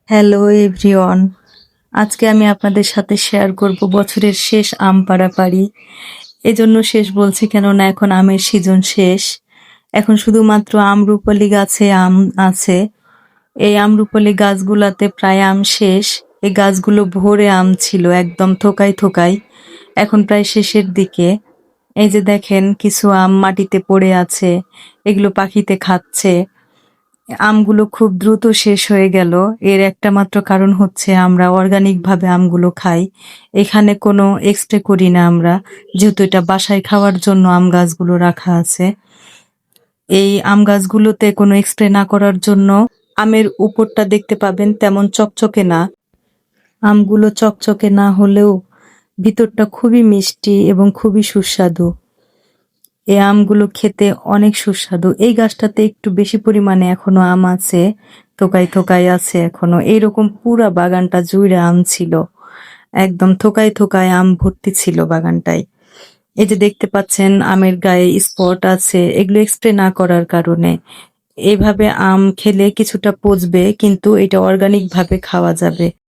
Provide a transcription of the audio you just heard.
Hello everyone, আজকে আমি আপনাদের সাথে শেয়ার করব বছরের শেষ আম পাড়াপাড়ি। এজন্য শেষ বলছি কেননা এখন আমের সিজন শেষ। এখন শুধুমাত্র আমরুপালি গাছে আম আছে। এই আমরুপালি গাছগুলাতে প্রায় আম শেষ। এই গাছগুলো ভরে আম ছিল একদম থোকায় থোকায়। এখন প্রায় শেষের দিকে। এই যে দেখেন কিছু আম মাটিতে পড়ে আছে, এগুলো পাখিতে খাচ্ছে। আমগুলো খুব দ্রুত শেষ হয়ে গেল। এর একটা মাত্র কারণ হচ্ছে আমরা অর্গানিক ভাবে আমগুলো খাই। এখানে কোনো এক্সট্রা করি না আমরা, যেহেতু এটা বাসায় খাওয়ার জন্য আম গাছগুলো রাখা আছে। এই আম গাছগুলোতে কোনো স্প্রে না করার জন্য আমের উপরটা দেখতে পাবেন তেমন চকচকে না। আমগুলো চকচকে না হলেও ভিতরটা খুবই মিষ্টি এবং খুবই সুস্বাদু। এই আমগুলো খেতে অনেক সুস্বাদু। এই গাছটাতে একটু বেশি পরিমাণে এখনো আম আছে, থোকায় থোকায় আছে এখনো। এইরকম পুরা বাগানটা জুড়ে আম ছিল, একদম থোকায় থোকায় আম ভর্তি ছিল বাগানটায়। এই যে দেখতে পাচ্ছেন আমের গায়ে স্পট আছে, এগুলো স্প্রে না করার কারণে। এভাবে আম খেলে কিছুটা পচবে, কিন্তু এটা অর্গানিক ভাবে খাওয়া যাবে।